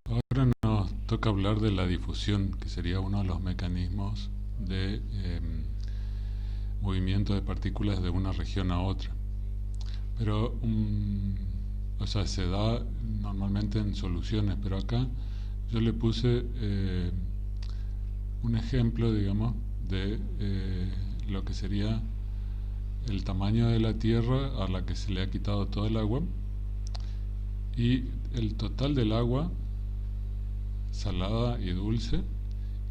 Ahora nos toca hablar de la difusión, que sería uno de los mecanismos de movimiento de partículas de una región a otra. Pero, o sea, se da normalmente en soluciones, pero acá yo le puse un ejemplo, digamos, de lo que sería el tamaño de la Tierra a la que se le ha quitado todo el agua y el total del agua salada y dulce,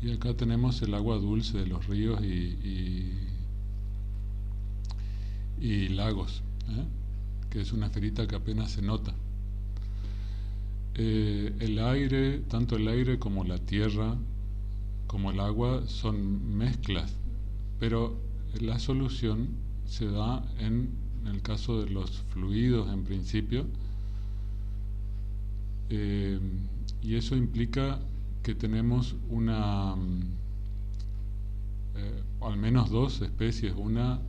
y acá tenemos el agua dulce de los ríos y lagos, ¿eh? Que es una esferita que apenas se nota. El aire, tanto el aire como la tierra, como el agua, son mezclas, pero la solución se da en el caso de los fluidos en principio, eh, y eso implica que tenemos al menos dos especies, una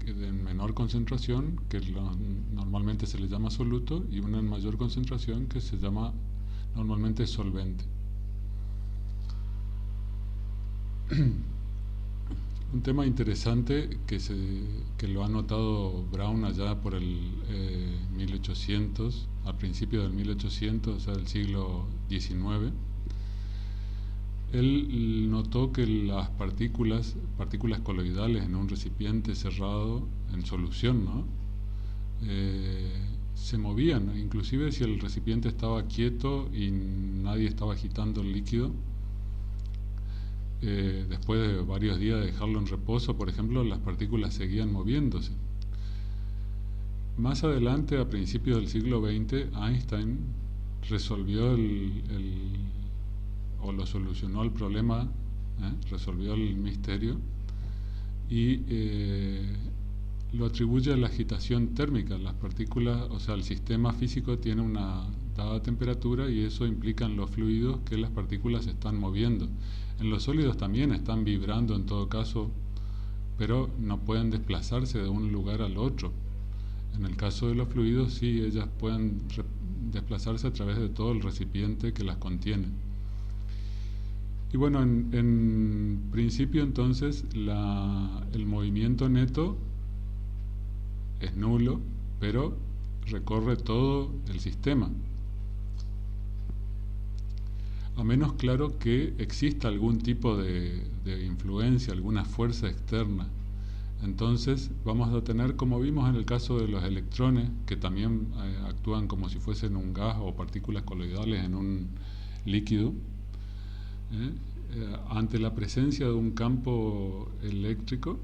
en menor concentración, que normalmente se le llama soluto, y una en mayor concentración que se llama normalmente solvente. Un tema interesante que lo ha notado Brown allá por el 1800, a principios del 1800, o sea, del siglo XIX. Él notó que las partículas coloidales en un recipiente cerrado en solución, ¿no? Se movían, ¿no? Inclusive si el recipiente estaba quieto y nadie estaba agitando el líquido, después de varios días de dejarlo en reposo, por ejemplo, las partículas seguían moviéndose. Más adelante, a principios del siglo XX, Einstein resolvió o lo solucionó el problema, resolvió el misterio y lo atribuye a la agitación térmica. Las partículas, o sea, el sistema físico tiene una dada temperatura y eso implica en los fluidos que las partículas se están moviendo. En los sólidos también están vibrando en todo caso, pero no pueden desplazarse de un lugar al otro. En el caso de los fluidos sí, ellas pueden desplazarse a través de todo el recipiente que las contiene. Y bueno, en principio entonces el movimiento neto es nulo, pero recorre todo el sistema. A menos, claro, que exista algún tipo de influencia, alguna fuerza externa. Entonces vamos a tener, como vimos en el caso de los electrones, que también actúan como si fuesen un gas o partículas coloidales en un líquido, ante la presencia de un campo eléctrico,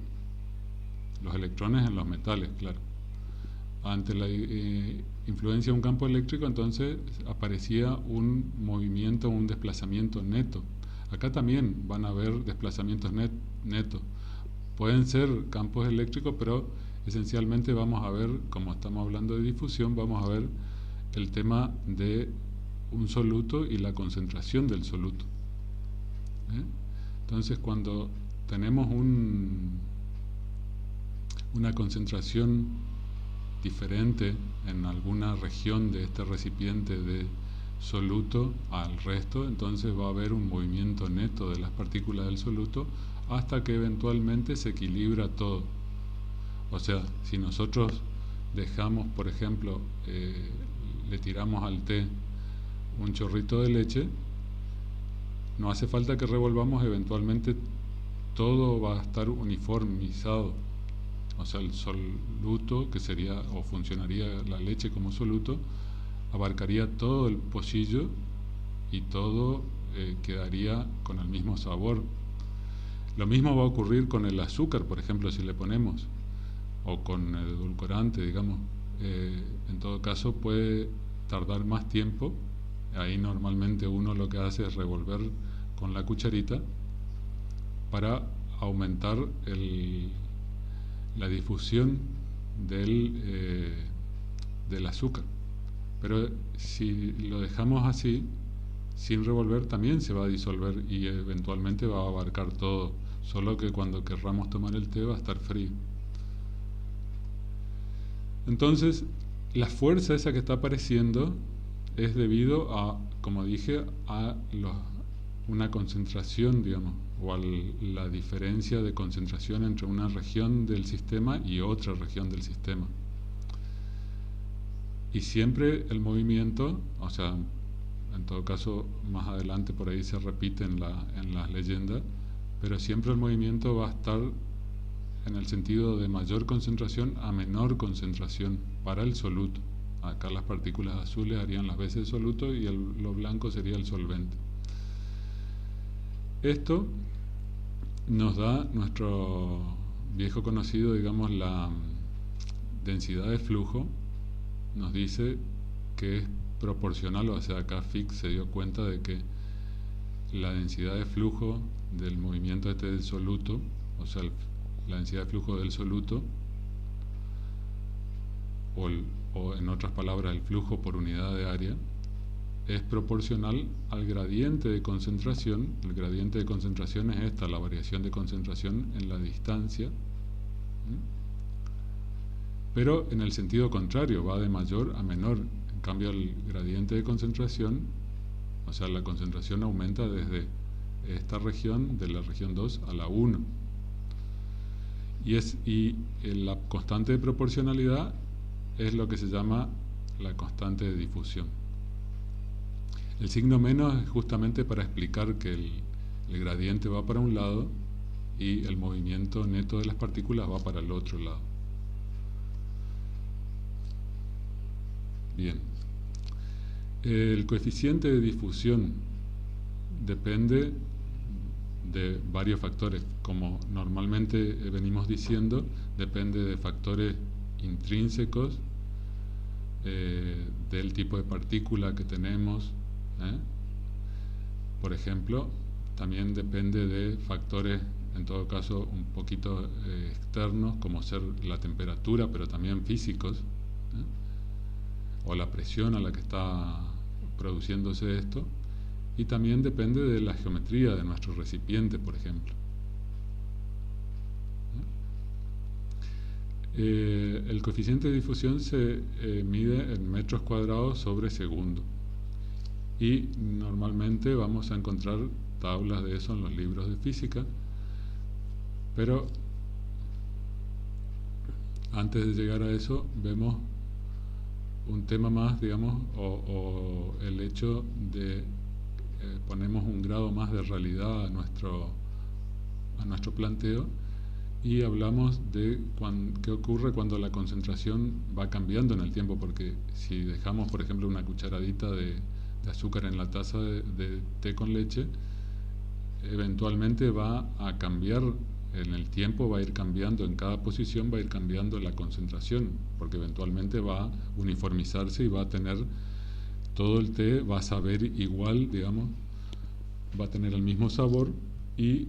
los electrones en los metales, claro, ante la influencia de un campo eléctrico, entonces aparecía un movimiento, un desplazamiento neto. Acá también van a haber desplazamientos netos. Pueden ser campos eléctricos, pero esencialmente vamos a ver, como estamos hablando de difusión, vamos a ver el tema de un soluto y la concentración del soluto. Entonces, cuando tenemos una concentración diferente en alguna región de este recipiente de soluto al resto, entonces va a haber un movimiento neto de las partículas del soluto hasta que eventualmente se equilibra todo. O sea, si nosotros dejamos, por ejemplo, le tiramos al té un chorrito de leche, no hace falta que revolvamos, eventualmente todo va a estar uniformizado. O sea, el soluto, que sería o funcionaría la leche como soluto, abarcaría todo el pocillo y todo quedaría con el mismo sabor. Lo mismo va a ocurrir con el azúcar, por ejemplo, si le ponemos, o con el edulcorante, digamos. En todo caso puede tardar más tiempo. Ahí normalmente uno lo que hace es revolver con la cucharita para aumentar la difusión del azúcar. Pero si lo dejamos así, sin revolver, también se va a disolver y eventualmente va a abarcar todo, solo que cuando querramos tomar el té va a estar frío. Entonces, la fuerza esa que está apareciendo es debido a, como dije, a una concentración, digamos, o a la diferencia de concentración entre una región del sistema y otra región del sistema. Y siempre el movimiento, o sea, en todo caso, más adelante por ahí se repite en las leyendas, pero siempre el movimiento va a estar en el sentido de mayor concentración a menor concentración para el soluto. Acá las partículas azules harían las veces de soluto y lo blanco sería el solvente. Esto nos da nuestro viejo conocido, digamos, la densidad de flujo, nos dice que es proporcional, o sea, acá Fick se dio cuenta de que la densidad de flujo del movimiento del soluto, o sea, la densidad de flujo del soluto, o en otras palabras, el flujo por unidad de área, es proporcional al gradiente de concentración. El gradiente de concentración es esta, la variación de concentración en la distancia, pero en el sentido contrario, va de mayor a menor. En cambio, el gradiente de concentración, o sea, la concentración aumenta desde esta región, de la región 2 a la 1. Y la constante de proporcionalidad es lo que se llama la constante de difusión. El signo menos es justamente para explicar que el gradiente va para un lado y el movimiento neto de las partículas va para el otro lado. Bien. El coeficiente de difusión depende de varios factores. Como normalmente venimos diciendo, depende de factores intrínsecos, del tipo de partícula que tenemos. Por ejemplo, también depende de factores, en todo caso, un poquito externos, como ser la temperatura, pero también físicos, o la presión a la que está produciéndose esto, y también depende de la geometría de nuestro recipiente, por ejemplo. El coeficiente de difusión se mide en metros cuadrados sobre segundo, y normalmente vamos a encontrar tablas de eso en los libros de física, pero antes de llegar a eso vemos un tema más, digamos, o el hecho de ponemos un grado más de realidad a nuestro planteo, y hablamos de qué ocurre cuando la concentración va cambiando en el tiempo, porque si dejamos, por ejemplo, una cucharadita de azúcar en la taza de té con leche, eventualmente va a cambiar en el tiempo, va a ir cambiando, en cada posición va a ir cambiando la concentración, porque eventualmente va a uniformizarse y va a tener todo el té, va a saber igual, digamos, va a tener el mismo sabor, y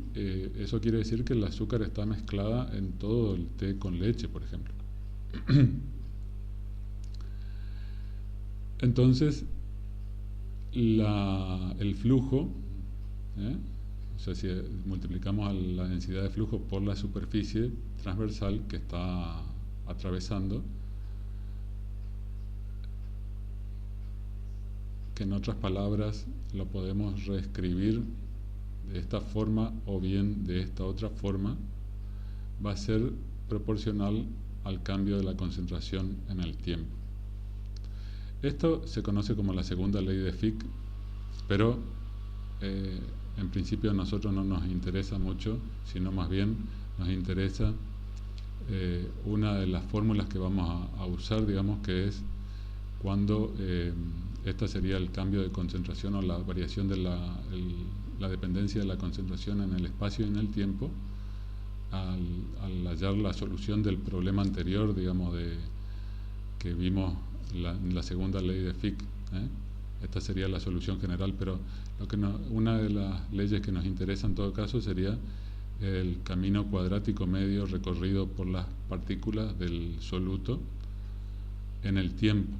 eso quiere decir que el azúcar está mezclada en todo el té con leche, por ejemplo. Entonces, el flujo, o sea, si multiplicamos la densidad de flujo por la superficie transversal que está atravesando, que en otras palabras lo podemos reescribir de esta forma o bien de esta otra forma, va a ser proporcional al cambio de la concentración en el tiempo. Esto se conoce como la segunda ley de Fick, pero en principio a nosotros no nos interesa mucho, sino más bien nos interesa una de las fórmulas que vamos a usar, digamos, que es cuando esta sería el cambio de concentración o la variación de la dependencia de la concentración en el espacio y en el tiempo, al hallar la solución del problema anterior, digamos, que vimos en la segunda ley de Fick. Esta sería la solución general, pero una de las leyes que nos interesa en todo caso sería el camino cuadrático medio recorrido por las partículas del soluto en el tiempo,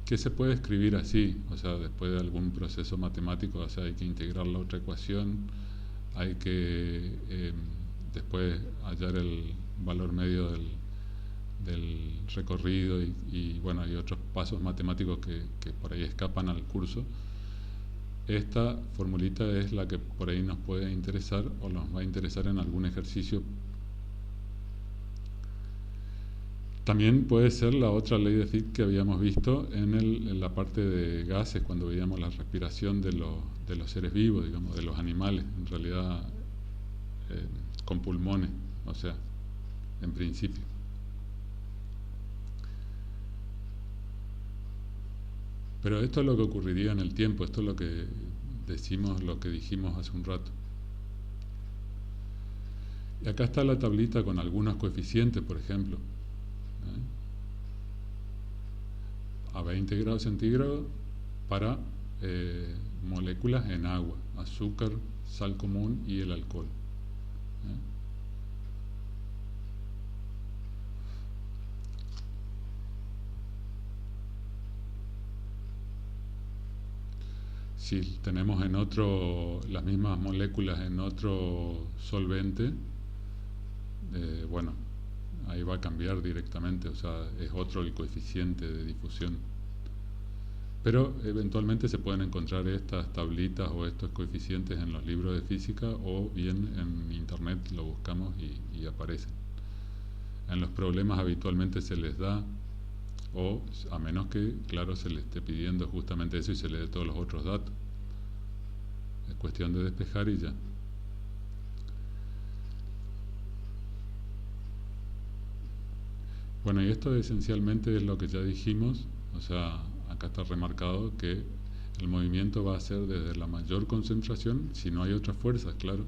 que se puede escribir así, o sea, después de algún proceso matemático, o sea, hay que integrar la otra ecuación, hay que después hallar el valor medio del recorrido y bueno, hay otros pasos matemáticos que por ahí escapan al curso. Esta formulita es la que por ahí nos puede interesar o nos va a interesar en algún ejercicio. También puede ser la otra ley de Fick que habíamos visto en la parte de gases, cuando veíamos la respiración de los seres vivos, digamos, de los animales, en realidad con pulmones, o sea, en principio. Pero esto es lo que ocurriría en el tiempo, esto es lo que decimos, lo que dijimos hace un rato. Y acá está la tablita con algunos coeficientes, por ejemplo. A 20 grados centígrados para moléculas en agua, azúcar, sal común y el alcohol. Si tenemos en otro, las mismas moléculas en otro solvente, bueno, ahí va a cambiar directamente, o sea, es otro el coeficiente de difusión. Pero eventualmente se pueden encontrar estas tablitas o estos coeficientes en los libros de física, o bien en internet lo buscamos y aparecen. En los problemas habitualmente se les da, o a menos que, claro, se le esté pidiendo justamente eso y se le dé todos los otros datos. Es cuestión de despejar y ya. Bueno, y esto esencialmente es lo que ya dijimos, o sea, acá está remarcado que el movimiento va a ser desde la mayor concentración, si no hay otras fuerzas, claro.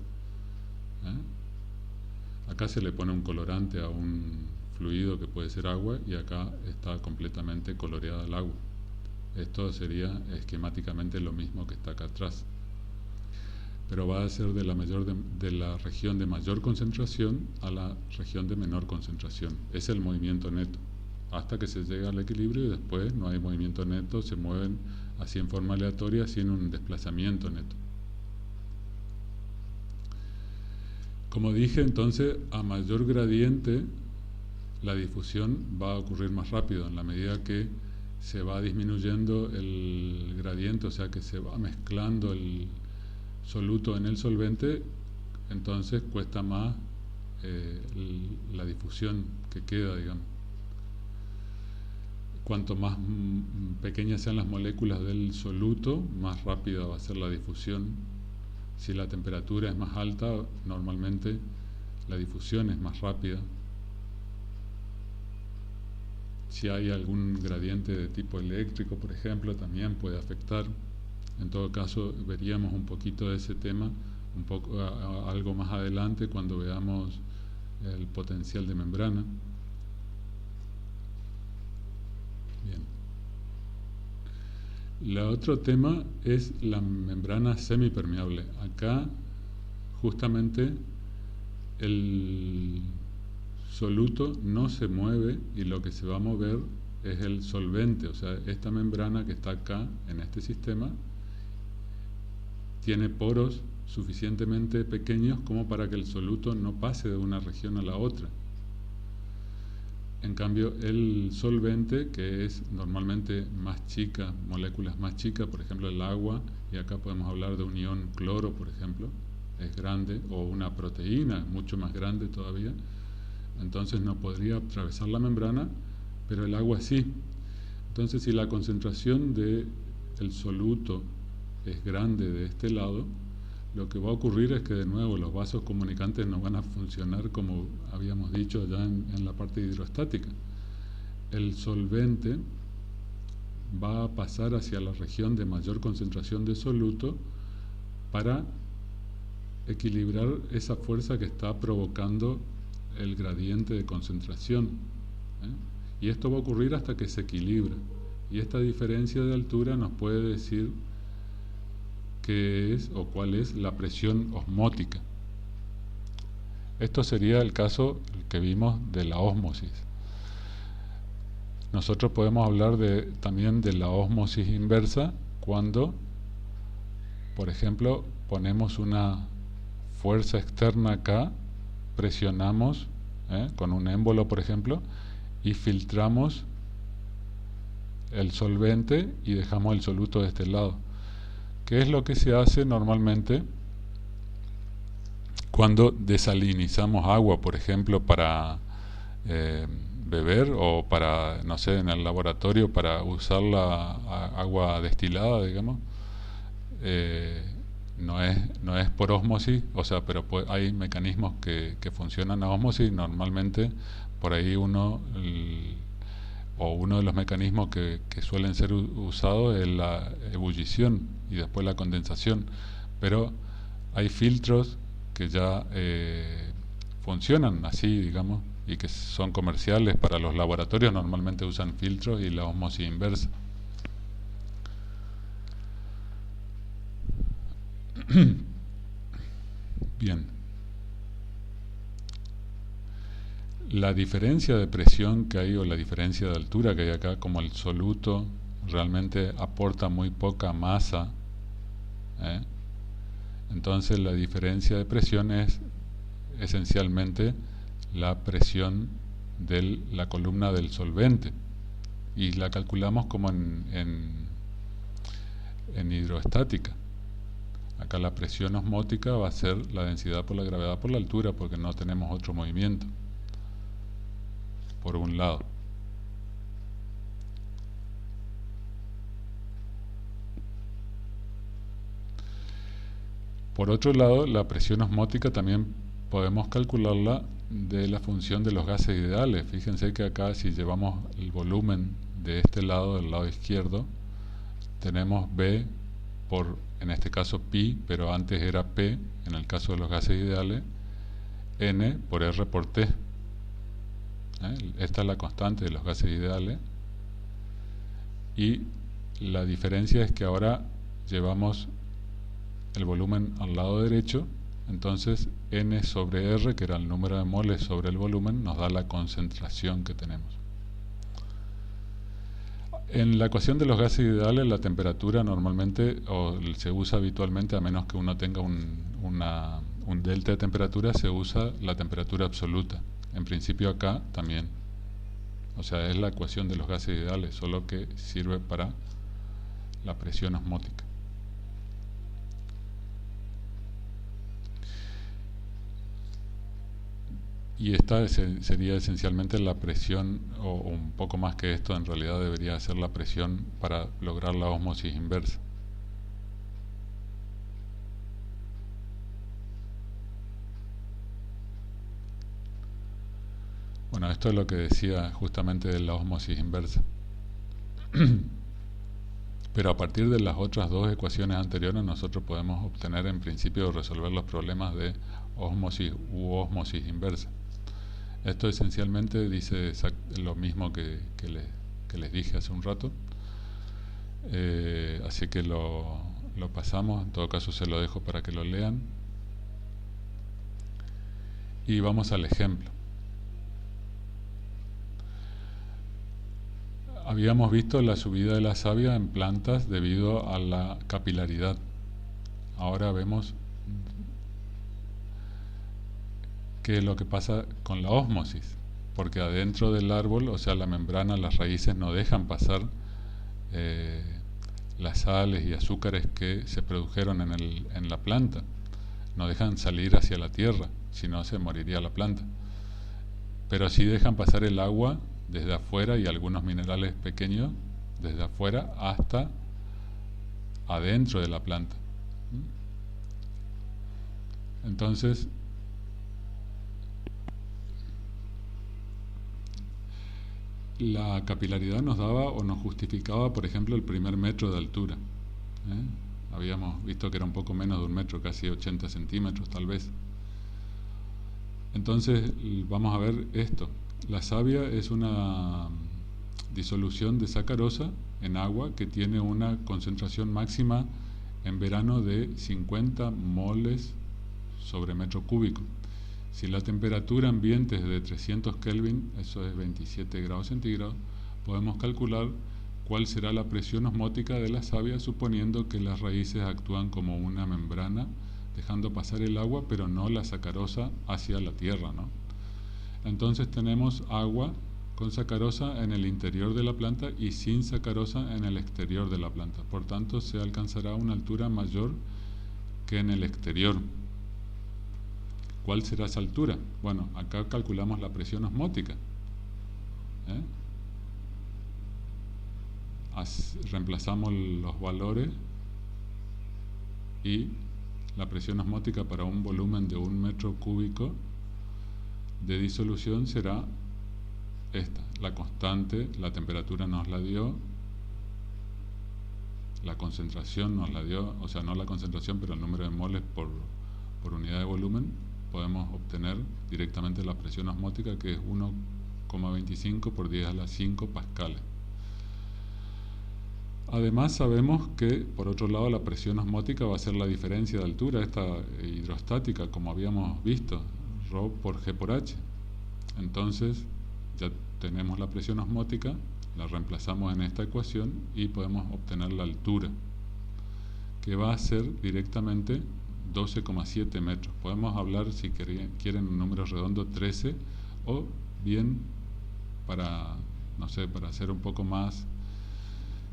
Acá se le pone un colorante a un fluido que puede ser agua y acá está completamente coloreada el agua. Esto sería esquemáticamente lo mismo que está acá atrás. Pero va a ser de la región de mayor concentración a la región de menor concentración. Es el movimiento neto, hasta que se llega al equilibrio y después no hay movimiento neto, se mueven así en forma aleatoria, sin un desplazamiento neto. Como dije, entonces, a mayor gradiente, la difusión va a ocurrir más rápido, en la medida que se va disminuyendo el gradiente, o sea que se va mezclando el soluto en el solvente, entonces cuesta más la difusión que queda, digamos. Cuanto más pequeñas sean las moléculas del soluto, más rápida va a ser la difusión. Si la temperatura es más alta, normalmente la difusión es más rápida. Si hay algún gradiente de tipo eléctrico, por ejemplo, también puede afectar. En todo caso, veríamos un poquito de ese tema, un poco algo más adelante cuando veamos el potencial de membrana. Bien. El otro tema es la membrana semipermeable. Acá, justamente, el soluto no se mueve y lo que se va a mover es el solvente, o sea, esta membrana que está acá en este sistema tiene poros suficientemente pequeños como para que el soluto no pase de una región a la otra. En cambio, el solvente, que es normalmente más chica, moléculas más chicas, por ejemplo el agua, y acá podemos hablar de un ion cloro, por ejemplo, es grande, o una proteína mucho más grande todavía, entonces no podría atravesar la membrana, pero el agua sí. Entonces, si la concentración del soluto es grande de este lado, lo que va a ocurrir es que de nuevo los vasos comunicantes no van a funcionar como habíamos dicho ya en la parte hidrostática. El solvente va a pasar hacia la región de mayor concentración de soluto para equilibrar esa fuerza que está provocando el gradiente de concentración. Y esto va a ocurrir hasta que se equilibra. Y esta diferencia de altura nos puede decir qué es o cuál es la presión osmótica. Esto sería el caso que vimos de la ósmosis. Nosotros podemos hablar también de la ósmosis inversa cuando, por ejemplo, ponemos una fuerza externa acá, presionamos con un émbolo, por ejemplo, y filtramos el solvente y dejamos el soluto de este lado. ¿Qué es lo que se hace normalmente cuando desalinizamos agua, por ejemplo, para beber o para, no sé, en el laboratorio para usar la agua destilada, digamos? eh, no es por ósmosis, o sea, pero hay mecanismos que funcionan a ósmosis. Normalmente por ahí uno de los mecanismos que suelen ser usados es la ebullición y después la condensación, pero hay filtros que ya funcionan así, digamos, y que son comerciales para los laboratorios. Normalmente usan filtros y la ósmosis inversa. Bien, la diferencia de presión que hay o la diferencia de altura que hay acá, como el soluto realmente aporta muy poca masa, ¿eh? Entonces la diferencia de presión es esencialmente la presión de la columna del solvente y la calculamos como en hidroestática. Acá la presión osmótica va a ser la densidad por la gravedad por la altura, porque no tenemos otro movimiento, por un lado. Por otro lado, la presión osmótica también podemos calcularla de la función de los gases ideales. Fíjense que acá, si llevamos el volumen de este lado, del lado izquierdo, tenemos B por, en este caso, pi, pero antes era P, en el caso de los gases ideales, N por R por T. Esta es la constante de los gases ideales. Y la diferencia es que ahora llevamos el volumen al lado derecho, entonces N sobre R, que era el número de moles sobre el volumen, nos da la concentración que tenemos. En la ecuación de los gases ideales, la temperatura normalmente, o se usa habitualmente, a menos que uno tenga un delta de temperatura, se usa la temperatura absoluta. En principio acá también. O sea, es la ecuación de los gases ideales, solo que sirve para la presión osmótica. Y esta sería esencialmente la presión, o un poco más que esto, en realidad debería ser la presión para lograr la ósmosis inversa. Bueno, esto es lo que decía justamente de la ósmosis inversa. Pero a partir de las otras dos ecuaciones anteriores, nosotros podemos obtener, en principio, resolver los problemas de ósmosis u ósmosis inversa. Esto esencialmente dice lo mismo que les dije hace un rato, así que lo pasamos. En todo caso se lo dejo para que lo lean. Y vamos al ejemplo. Habíamos visto la subida de la savia en plantas debido a la capilaridad. Ahora vemos qué es lo que pasa con la ósmosis, porque adentro del árbol, o sea, la membrana, las raíces no dejan pasar las sales y azúcares que se produjeron en la planta, no dejan salir hacia la tierra, si no se moriría la planta, pero sí dejan pasar el agua desde afuera y algunos minerales pequeños desde afuera hasta adentro de la planta. Entonces, la capilaridad nos daba o nos justificaba, por ejemplo, el primer metro de altura. Habíamos visto que era un poco menos de un metro, casi 80 centímetros tal vez. Entonces vamos a ver esto. La savia es una disolución de sacarosa en agua que tiene una concentración máxima en verano de 50 moles sobre metro cúbico. Si la temperatura ambiente es de 300 Kelvin, eso es 27 grados centígrados, podemos calcular cuál será la presión osmótica de la savia, suponiendo que las raíces actúan como una membrana, dejando pasar el agua, pero no la sacarosa hacia la tierra, ¿no? Entonces tenemos agua con sacarosa en el interior de la planta y sin sacarosa en el exterior de la planta. Por tanto, se alcanzará una altura mayor que en el exterior. ¿Cuál será esa altura? Bueno, acá calculamos la presión osmótica. Reemplazamos los valores y la presión osmótica para un volumen de 1 metro cúbico de disolución será esta. La constante, la temperatura nos la dio, la concentración nos la dio, o sea, no la concentración, pero el número de moles por unidad de volumen. Podemos obtener directamente la presión osmótica, que es 1,25 por 10 a la 5 pascales. Además sabemos que, por otro lado, la presión osmótica va a ser la diferencia de altura, esta hidrostática, como habíamos visto, ρ por G por H. Entonces, ya tenemos la presión osmótica, la reemplazamos en esta ecuación y podemos obtener la altura, que va a ser directamente 12,7 metros. Podemos hablar, si quieren un número redondo, 13, o bien, para hacer un poco más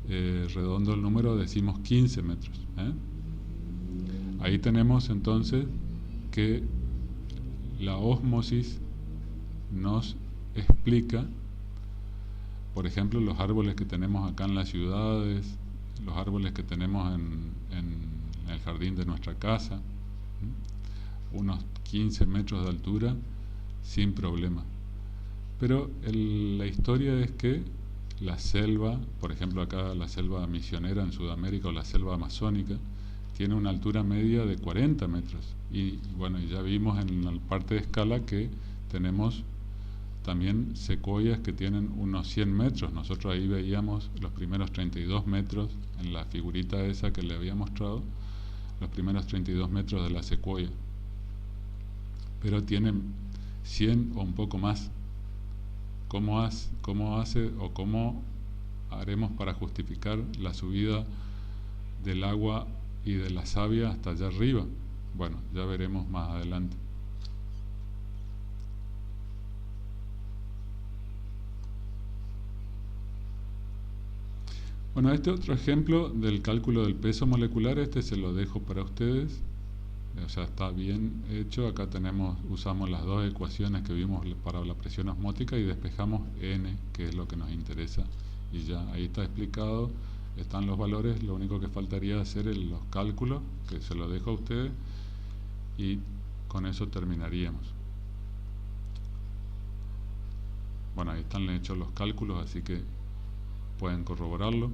redondo el número, decimos 15 metros. Ahí tenemos entonces que la ósmosis nos explica, por ejemplo, los árboles que tenemos acá en las ciudades, los árboles que tenemos en el jardín de nuestra casa, unos 15 metros de altura sin problema. Pero la historia es que la selva, por ejemplo acá la selva misionera en Sudamérica o la selva amazónica, tiene una altura media de 40 metros. Y bueno, ya vimos en la parte de escala que tenemos también secuoyas que tienen unos 100 metros. Nosotros ahí veíamos los primeros 32 metros en la figurita esa que le había mostrado, los primeros 32 metros de la secuoya. Pero tienen 100 o un poco más. ¿Cómo haremos para justificar la subida del agua y de la savia hasta allá arriba? Bueno, ya veremos más adelante. Bueno, este otro ejemplo del cálculo del peso molecular, se lo dejo para ustedes. O sea, está bien hecho. Acá usamos las dos ecuaciones que vimos para la presión osmótica y despejamos N, que es lo que nos interesa. Y ya, ahí está explicado, están los valores. Lo único que faltaría hacer es los cálculos, que se lo dejo a ustedes, y con eso terminaríamos. Bueno, ahí están hechos los cálculos, así que pueden corroborarlo.